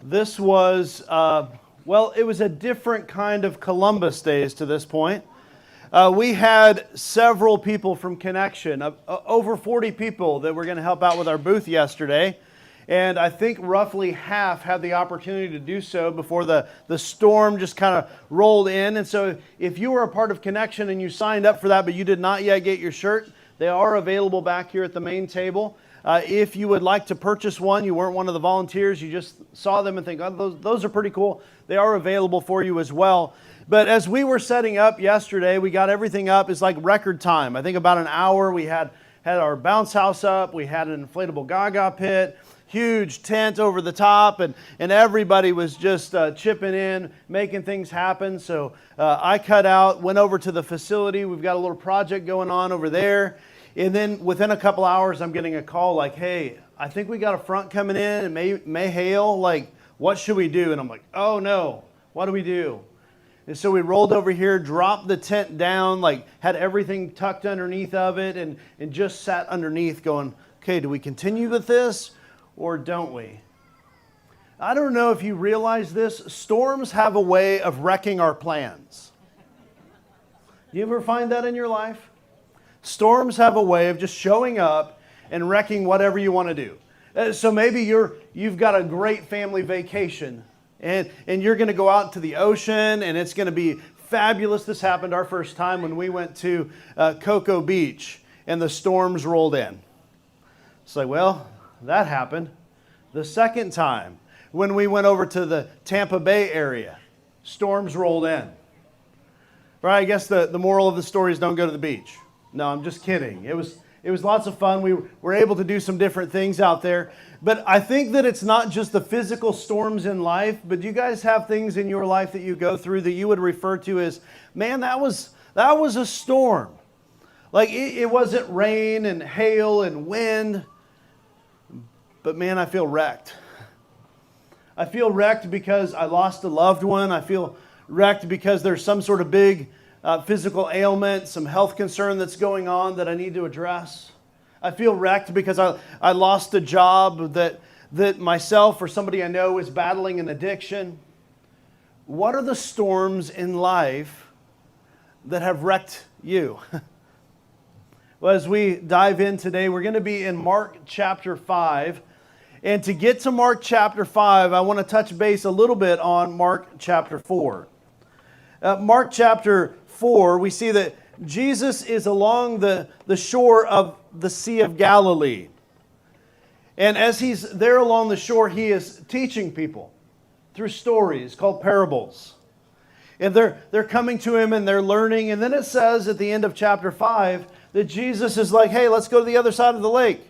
This was, it was a different kind of Columbus Days to this point. We had several people from Connection, over 40 people that were going to help out with our booth yesterday. And I think roughly half had the opportunity to do so before the storm just kind of rolled in. And so if you were a part of Connection and you signed up for that, but you did not yet get your shirt, they are available back here at the main table. If you would like to purchase one, you weren't one of the volunteers, you just saw them and think, oh, those are pretty cool. They are available for you as well. But as we were setting up yesterday, we got everything up. It's like record time. I think about an hour. We had our bounce house up. We had an inflatable gaga pit, huge tent over the top, and everybody was just chipping in, making things happen. So I cut out, went over to the facility. We've got a little project going on over there. And then within a couple hours, I'm getting a call like, hey, I think we got a front coming in. It may hail. Like, what should we do? And I'm like, oh no, what do we do? And so we rolled over here, dropped the tent down, like had everything tucked underneath of it, and just sat underneath going, okay, do we continue with this or don't we? I don't know if you realize this, storms have a way of wrecking our plans. Do you ever find that in your life? Storms have a way of just showing up and wrecking whatever you want to do. So maybe you've got a great family vacation and you're going to go out to the ocean and it's going to be fabulous. This happened our first time when we went to Cocoa Beach and the storms rolled in. It's like, well, that happened. The second time when we went over to the Tampa Bay area, storms rolled in. Right? I guess the moral of the story is don't go to the beach. No, I'm just kidding. It was lots of fun. We were able to do some different things out there. But I think that it's not just the physical storms in life, but you guys have things in your life that you go through that you would refer to as, man, that was a storm. Like it wasn't rain and hail and wind, but man, I feel wrecked. I feel wrecked because I lost a loved one. I feel wrecked because there's some sort of big physical ailment, some health concern that's going on that I need to address. I feel wrecked because I lost a job that myself or somebody I know is battling an addiction. What are the storms in life that have wrecked you? Well, as we dive in today, we're going to be in Mark chapter 5. And to get to Mark chapter 5, I want to touch base a little bit on Mark chapter 4. Mark chapter 4, we see that Jesus is along the shore of the Sea of Galilee. And as he's there along the shore, he is teaching people through stories called parables. And they're coming to him and they're learning. And then it says at the end of chapter 5 that Jesus is like, hey, let's go to the other side of the lake.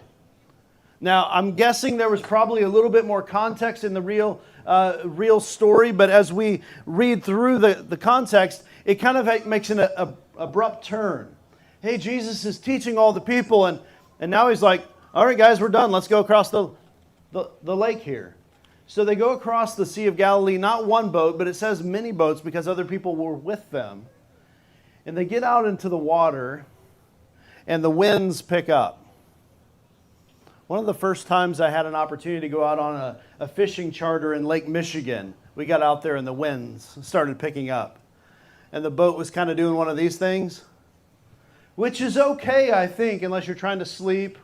Now, I'm guessing there was probably a little bit more context in the real story, but as we read through the context, it kind of makes an abrupt turn. Hey, Jesus is teaching all the people, and now he's like, all right, guys, we're done. Let's go across the lake here. So they go across the Sea of Galilee, not one boat, but it says many boats because other people were with them. And they get out into the water, and the winds pick up. One of the first times I had an opportunity to go out on a fishing charter in Lake Michigan, we got out there and the winds started picking up. And the boat was kind of doing one of these things, which is okay, I think, unless you're trying to sleep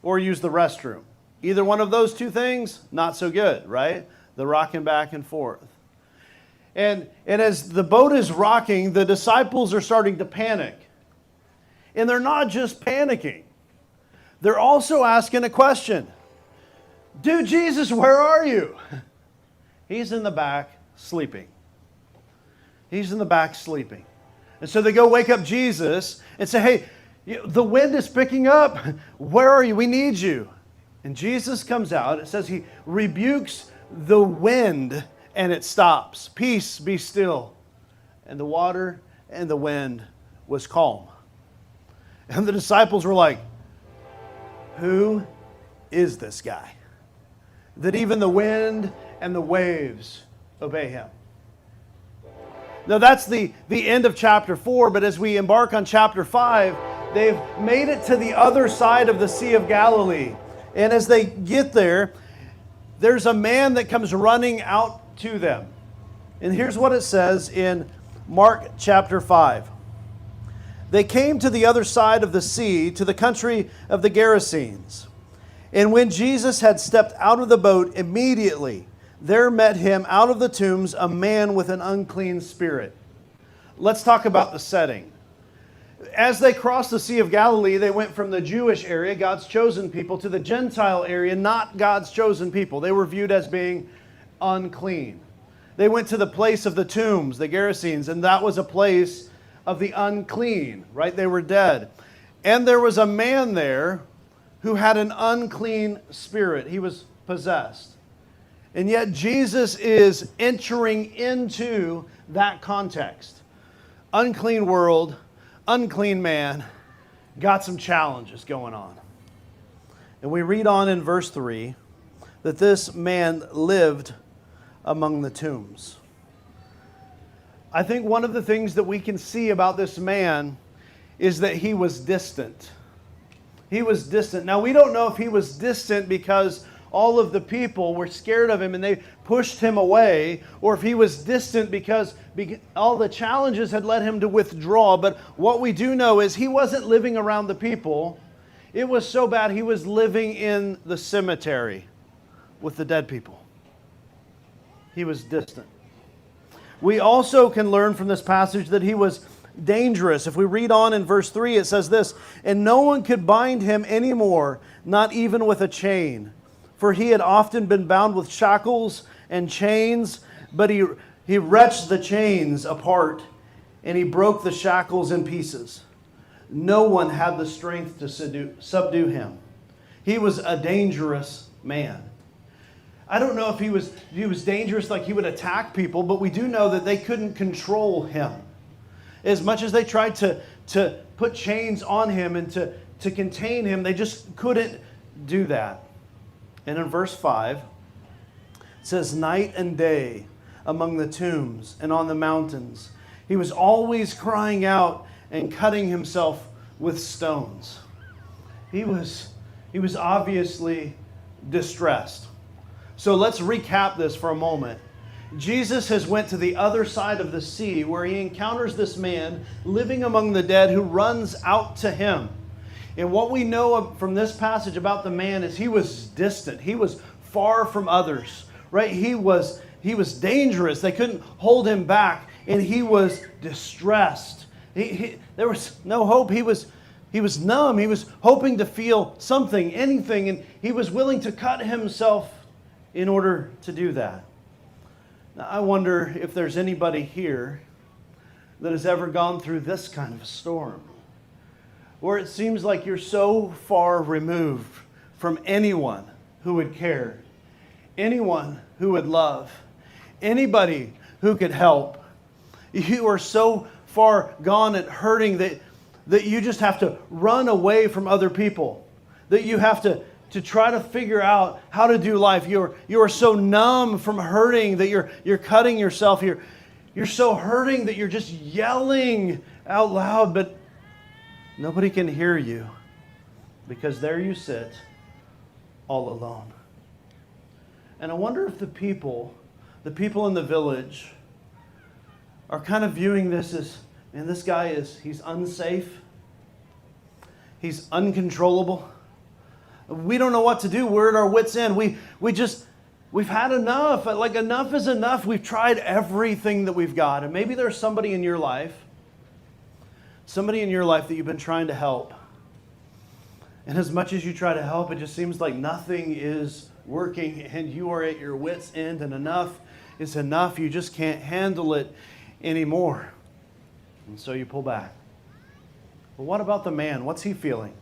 or use the restroom. Either one of those two things, not so good, right? The rocking back and forth. And as the boat is rocking, the disciples are starting to panic. And they're not just panicking. They're also asking a question. Dude, Jesus, where are you? He's in the back sleeping. He's in the back sleeping. And so they go wake up Jesus and say, hey, the wind is picking up. Where are you? We need you. And Jesus comes out. It says he rebukes the wind and it stops. Peace, be still. And the water and the wind was calm. And the disciples were like, who is this guy? That even the wind and the waves obey him. Now that's the end of chapter 4, but as we embark on chapter 5, they've made it to the other side of the Sea of Galilee. And as they get there, there's a man that comes running out to them. And here's what it says in Mark chapter 5. They came to the other side of the sea, to the country of the Gerasenes. And when Jesus had stepped out of the boat, immediately there met him out of the tombs a man with an unclean spirit. Let's talk about the setting. As they crossed the Sea of Galilee, they went from the Jewish area, God's chosen people, to the Gentile area, not God's chosen people. They were viewed as being unclean. They went to the place of the tombs, the Gerasenes, and that was a place of the unclean, right? They were dead. And there was a man there who had an unclean spirit. He was possessed. And yet Jesus is entering into that context. Unclean world, unclean man, got some challenges going on. And we read on in verse 3 that this man lived among the tombs. I think one of the things that we can see about this man is that he was distant. He was distant. Now, we don't know if he was distant because all of the people were scared of him and they pushed him away, or if he was distant because all the challenges had led him to withdraw. But what we do know is he wasn't living around the people. It was so bad he was living in the cemetery with the dead people. He was distant. We also can learn from this passage that he was dangerous. If we read on in verse 3, it says this, "And no one could bind him anymore, not even with a chain. For he had often been bound with shackles and chains, but he wrenched the chains apart, and he broke the shackles in pieces. No one had the strength to subdue him." He was a dangerous man. I don't know if he was dangerous like he would attack people, but we do know that they couldn't control him. As much as they tried to put chains on him and to contain him, they just couldn't do that. And in verse 5, it says, "Night and day among the tombs and on the mountains, he was always crying out and cutting himself with stones." He was obviously distressed. So let's recap this for a moment. Jesus has went to the other side of the sea where he encounters this man living among the dead who runs out to him. And what we know from this passage about the man is he was distant. He was far from others, right? He was dangerous. They couldn't hold him back, and he was distressed. There was no hope. He was numb. He was hoping to feel something, anything, and he was willing to cut himself in order to do that. Now, I wonder if there's anybody here that has ever gone through this kind of a storm, where it seems like you're so far removed from anyone who would care, anyone who would love, anybody who could help. You are so far gone and hurting that you just have to run away from other people, that you have to try to figure out how to do life. You are so numb from hurting that you're cutting yourself. You're so hurting that you're just yelling out loud, but nobody can hear you because there you sit all alone. And I wonder if the people in the village are kind of viewing this as, man, this guy he's unsafe. He's uncontrollable. We don't know what to do. We're at our wits' end. We've had enough. Like, enough is enough. We've tried everything that we've got. And maybe there's somebody in your life that you've been trying to help. And as much as you try to help, it just seems like nothing is working and you are at your wits' end and enough is enough. You just can't handle it anymore. And so you pull back. But what about the man? What's he feeling?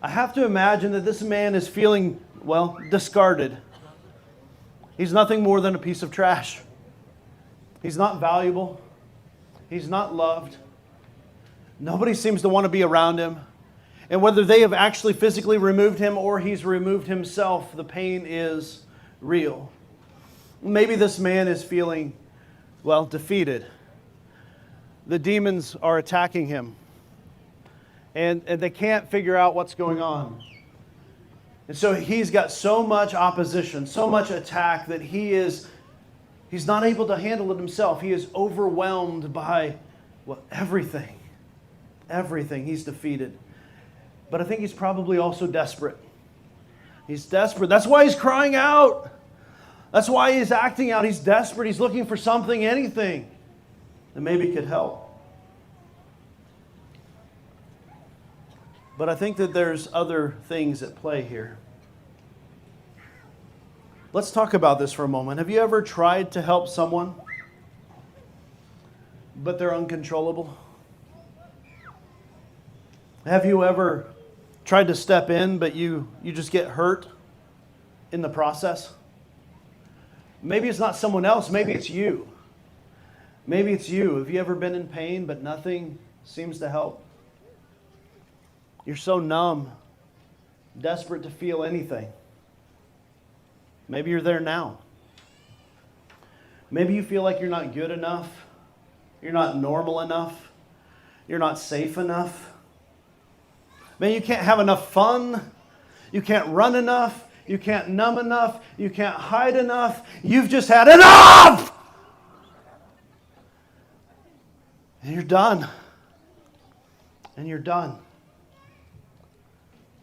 I have to imagine that this man is feeling, well, discarded. He's nothing more than a piece of trash. He's not valuable. He's not loved. Nobody seems to want to be around him. And whether they have actually physically removed him or he's removed himself, the pain is real. Maybe this man is feeling, well, defeated. The demons are attacking him. And they can't figure out what's going on. And so he's got so much opposition, so much attack that he's not able to handle it himself. He is overwhelmed by everything. Everything. He's defeated. But I think he's probably also desperate. He's desperate. That's why he's crying out. That's why he's acting out. He's desperate. He's looking for something, anything that maybe could help. But I think that there's other things at play here. Let's talk about this for a moment. Have you ever tried to help someone, but they're uncontrollable? Have you ever tried to step in, but you just get hurt in the process? Maybe it's not someone else. Maybe it's you. Maybe it's you. Have you ever been in pain, but nothing seems to help? You're so numb, desperate to feel anything. Maybe you're there now. Maybe you feel like you're not good enough. You're not normal enough. You're not safe enough. Maybe you can't have enough fun. You can't run enough. You can't numb enough. You can't hide enough. You've just had enough! And you're done. And you're done.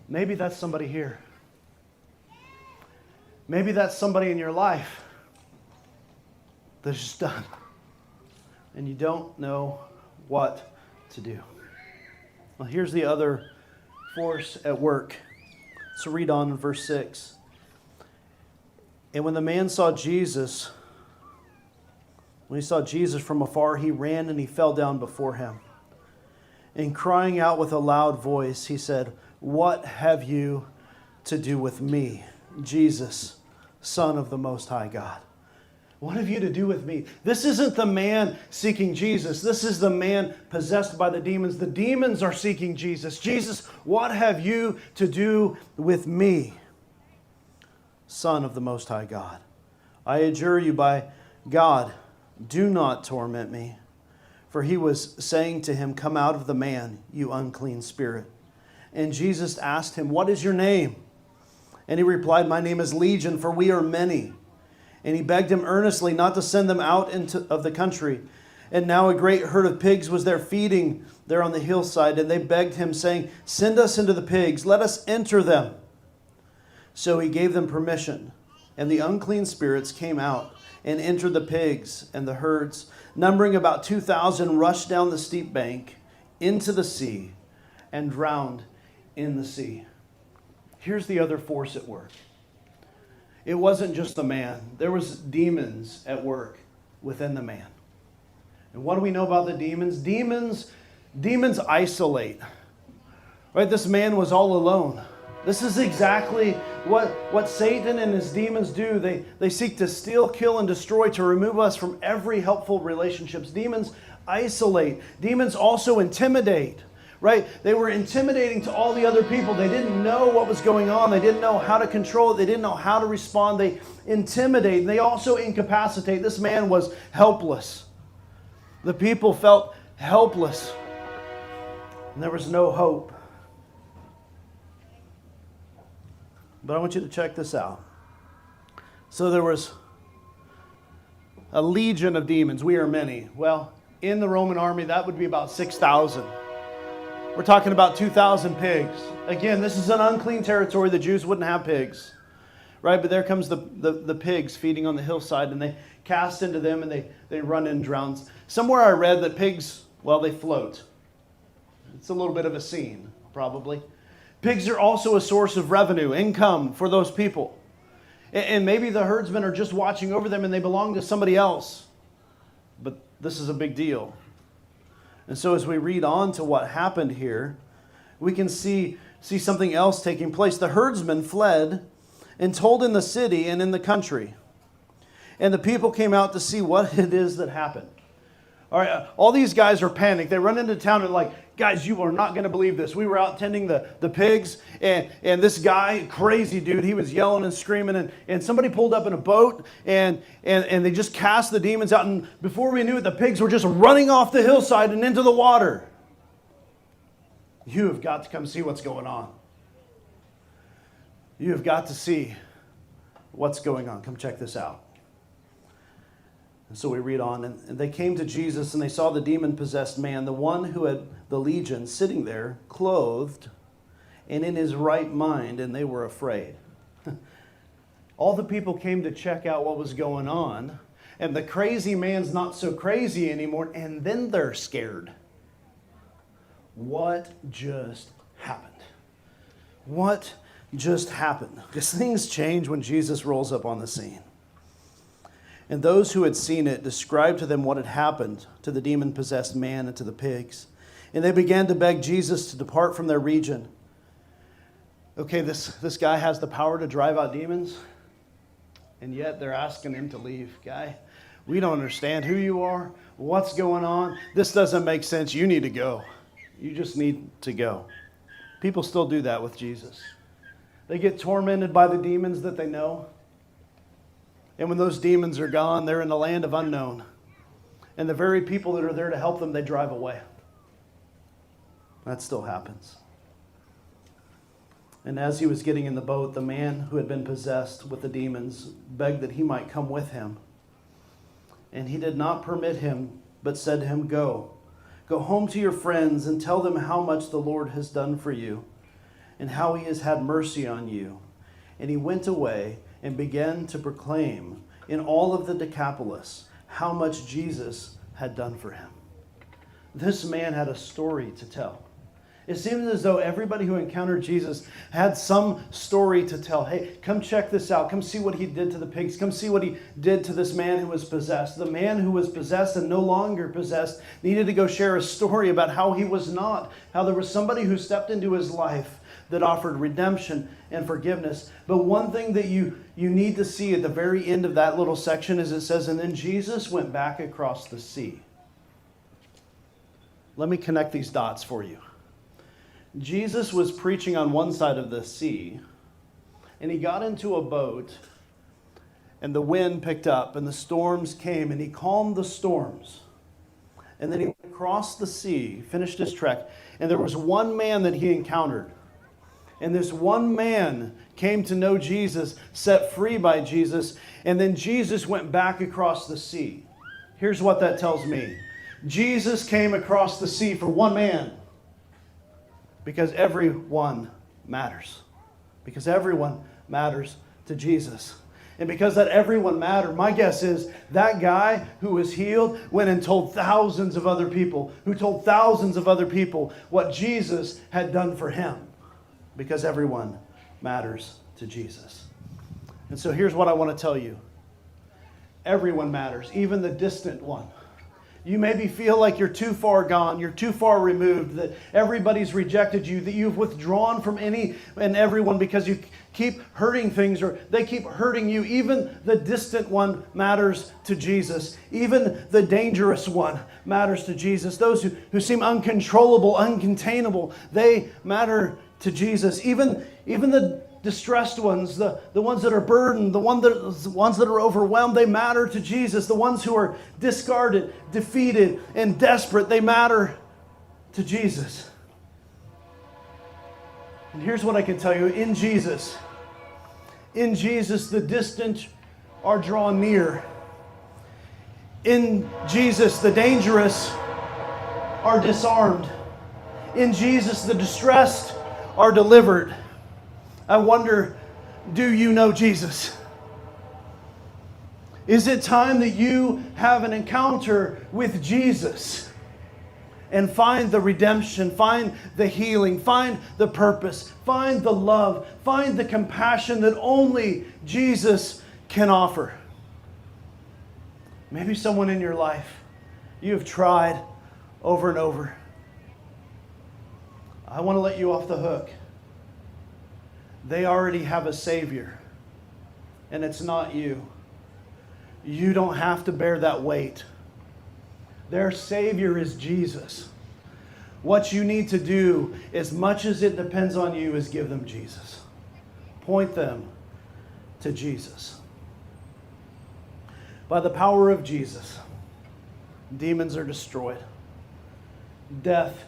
Maybe that's somebody here. Maybe that's somebody in your life that's just done. And you don't know what to do. Well, here's the other force at work. So read on in verse 6. And when the man saw Jesus, when he saw Jesus from afar, he ran and he fell down before him. And crying out with a loud voice, he said, "What have you to do with me, Jesus, Son of the Most High God?" What have you to do with me? This isn't the man seeking Jesus. This is the man possessed by the demons. The demons are seeking Jesus. Jesus, what have you to do with me, Son of the Most High God? I adjure you by God, do not torment me. For he was saying to him, "Come out of the man, you unclean spirit." And Jesus asked him, "What is your name?" And he replied, "My name is Legion, for we are many." And he begged him earnestly not to send them out of the country. And now a great herd of pigs was there feeding there on the hillside. And they begged him, saying, "Send us into the pigs, let us enter them." So he gave them permission. And the unclean spirits came out and entered the pigs, and the herds, numbering about 2,000, rushed down the steep bank into the sea and drowned in the sea. Here's the other force at work. It wasn't just the man. There was demons at work within the man. And what do we know about the demons? Demons isolate. Right? This man was all alone. This is exactly what Satan and his demons do. They seek to steal, kill, and destroy, to remove us from every helpful relationships. Demons isolate. Demons also intimidate. Right? They were intimidating to all the other people. They didn't know what was going on. They didn't know how to control it. They didn't know how to respond. They intimidate. And they also incapacitate. This man was helpless. The people felt helpless. And there was no hope. But I want you to check this out. So there was a legion of demons. We are many. Well, in the Roman army, that would be about 6,000. We're talking about 2,000 pigs. Again, this is an unclean territory. The Jews wouldn't have pigs. Right? But there comes the pigs feeding on the hillside, and they cast into them, and they run and drown. Somewhere I read that pigs, well, they float. It's a little bit of a scene, probably. Pigs are also a source of revenue, income for those people. And maybe the herdsmen are just watching over them and they belong to somebody else. But this is a big deal. And so as we read on to what happened here, we can see something else taking place. The herdsmen fled and told in the city and in the country. And the people came out to see what it is that happened. All right, all these guys are panicked. They run into town and like, "Guys, you are not going to believe this. We were out tending the pigs, and this guy, crazy dude, he was yelling and screaming, and somebody pulled up in a boat, and they just cast the demons out, and before we knew it, the pigs were just running off the hillside and into the water. You have got to come see what's going on." You have got to see what's going on. Come check this out. And so we read on, and they came to Jesus, and they saw the demon-possessed man, the one who had the legion, sitting there, clothed, and in his right mind, and they were afraid. All the people came to check out what was going on, and the crazy man's not so crazy anymore, and then they're scared. What just happened? What just happened? Because things change when Jesus rolls up on the scene. And those who had seen it described to them what had happened to the demon-possessed man and to the pigs. And they began to beg Jesus to depart from their region. Okay, this guy has the power to drive out demons, and yet they're asking him to leave. Guy, we don't understand who you are, what's going on. This doesn't make sense. You need to go. You just need to go. People still do that with Jesus. They get tormented by the demons that they know. And when those demons are gone, they're in the land of unknown. And the very people that are there to help them, they drive away. That still happens. And as he was getting in the boat, the man who had been possessed with the demons begged that he might come with him. And he did not permit him, but said to him, Go home to your friends and tell them how much the Lord has done for you and how he has had mercy on you. And he went away and began to proclaim in all of the Decapolis how much Jesus had done for him. This man had a story to tell. It seemed as though everybody who encountered Jesus had some story to tell. Hey, come check this out. Come see what he did to the pigs. Come see what he did to this man who was possessed. The man who was possessed and no longer possessed needed to go share a story about how he was not, how there was somebody who stepped into his life that offered redemption and forgiveness. But one thing that you need to see at the very end of that little section is it says, and then Jesus went back across the sea. Let me connect these dots for you. Jesus was preaching on one side of the sea, and he got into a boat, and the wind picked up, and the storms came, and he calmed the storms. And then he went across the sea, finished his trek, and there was one man that he encountered. And this one man came to know Jesus, set free by Jesus, and then Jesus went back across the sea. Here's what that tells me. Jesus came across the sea for one man because everyone matters. Because everyone matters to Jesus. And because that everyone mattered, my guess is that guy who was healed went and told thousands of other people, who told thousands of other people what Jesus had done for him. Because everyone matters to Jesus. And so here's what I want to tell you. Everyone matters, even the distant one. You maybe feel like you're too far gone, you're too far removed, that everybody's rejected you, that you've withdrawn from any and everyone because you keep hurting things or they keep hurting you. Even the distant one matters to Jesus. Even the dangerous one matters to Jesus. Those who seem uncontrollable, uncontainable, they matter to Jesus. Even the distressed ones, the ones that are burdened, the ones that are overwhelmed, they matter to Jesus. The ones who are discarded, defeated, and desperate, they matter to Jesus. And here's what I can tell you. In Jesus, the distant are drawn near. In Jesus, the dangerous are disarmed. In Jesus, the distressed are delivered. I wonder, do you know Jesus? Is it time that you have an encounter with Jesus and find the redemption, find the healing, find the purpose, find the love, find the compassion that only Jesus can offer? Maybe someone in your life you have tried over and over. I want to let you off the hook. They already have a Savior, and it's not you. You don't have to bear that weight. Their Savior is Jesus. What you need to do, as much as it depends on you, is give them Jesus. Point them to Jesus. By the power of Jesus, demons are destroyed. Death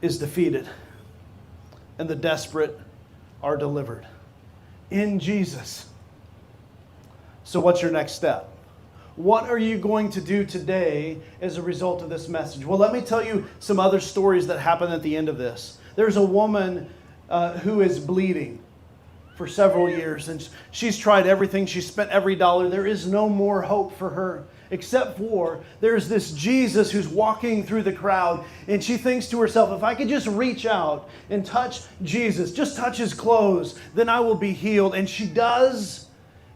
is defeated. And the desperate are delivered. in Jesus. So what's your next step? What are you going to do today as a result of this message? Well, let me tell you some other stories that happen at the end of this. There's a woman who is bleeding for several years, and she's tried everything. She's spent every dollar. There is no more hope for her, except for there's this Jesus who's walking through the crowd, and she thinks to herself, if I could just reach out and touch Jesus, just touch his clothes, then I will be healed. And she does.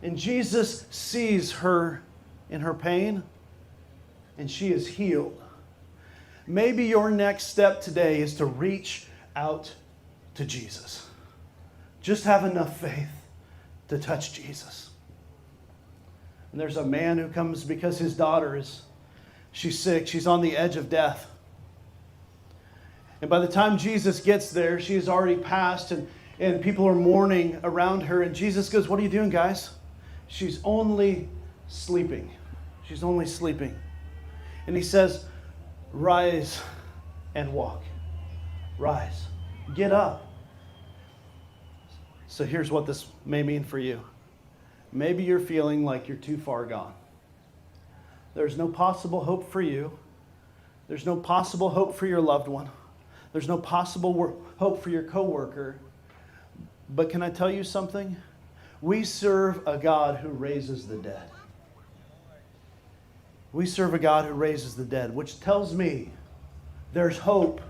And Jesus sees her in her pain, and she is healed. Maybe your next step today is to reach out to Jesus. Just have enough faith to touch Jesus. And there's a man who comes because his daughter she's sick. She's on the edge of death. And by the time Jesus gets there, she has already passed, and people are mourning around her. And Jesus goes, what are you doing, guys? She's only sleeping. She's only sleeping. And he says, rise and walk. Rise. Get up. So here's what this may mean for you. Maybe you're feeling like you're too far gone. There's no possible hope for you. There's no possible hope for your loved one. There's no possible hope for your coworker. But can I tell you something? We serve a God who raises the dead. We serve a God who raises the dead, which tells me there's hope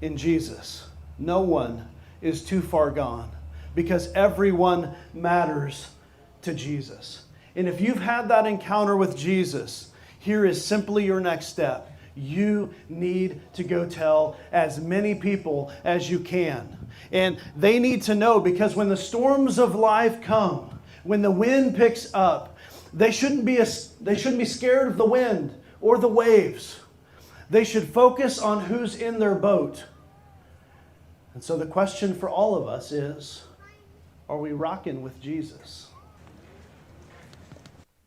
in Jesus. No one is too far gone because everyone matters to Jesus. And if you've had that encounter with Jesus, here is simply your next step. You need to go tell as many people as you can. And they need to know, because when the storms of life come, when the wind picks up, they shouldn't be scared of the wind or the waves. They should focus on who's in their boat. And so the question for all of us is, are we rocking with Jesus?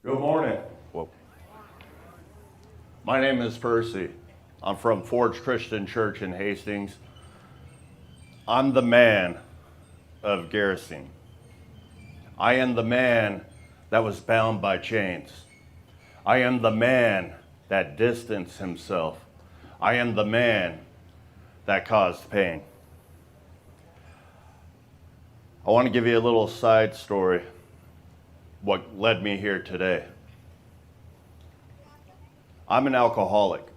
Good morning. Whoa. My name is Percy. I'm from Forge Christian Church in Hastings. I'm the man of Garrison. I am the man that was bound by chains. I am the man that distanced himself. I am the man that caused pain. I want to give you a little side story, what led me here today. I'm an alcoholic.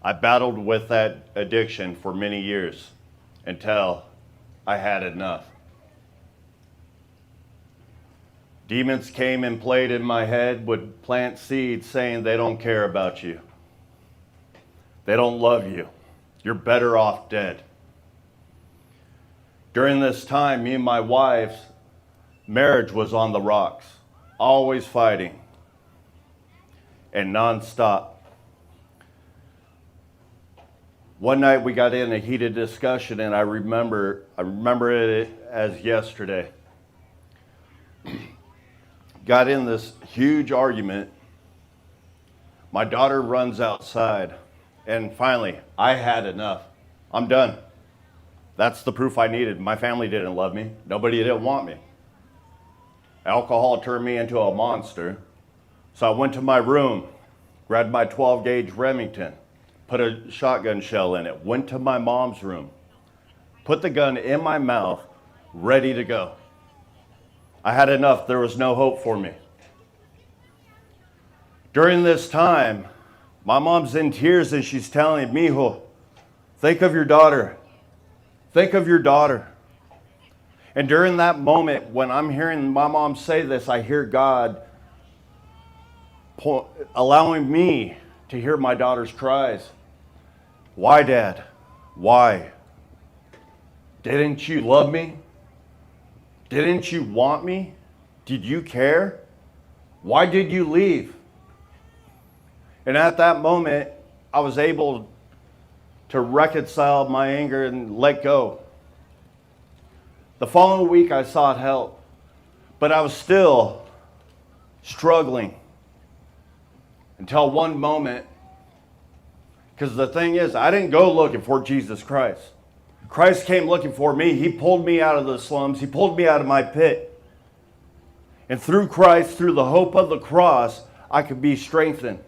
I battled with that addiction for many years until I had enough. Demons came and played in my head, would plant seeds saying they don't care about you. They don't love you. You're better off dead. During this time, me and my wife's marriage was on the rocks, always fighting and nonstop. One night we got in a heated discussion, and I remember it as yesterday. Got in this huge argument. My daughter runs outside, and finally, I had enough. I'm done. That's the proof I needed. My family didn't love me. Nobody didn't want me. Alcohol turned me into a monster. So I went to my room, grabbed my 12-gauge Remington, put a shotgun shell in it, went to my mom's room, put the gun in my mouth, ready to go. I had enough. There was no hope for me. During this time, my mom's in tears and she's telling me, "Mijo, think of your daughter. Think of your daughter." And during that moment, when I'm hearing my mom say this, I hear God allowing me to hear my daughter's cries. "Why, Dad? Why? Didn't you love me? Didn't you want me? Did you care? Why did you leave?" And at that moment, I was able to reconcile my anger and let go. The following week, I sought help, but I was still struggling until one moment. Because the thing is, I didn't go looking for Jesus Christ. Christ came looking for me. He pulled me out of the slums. He pulled me out of my pit. And through Christ, through the hope of the cross, I could be strengthened.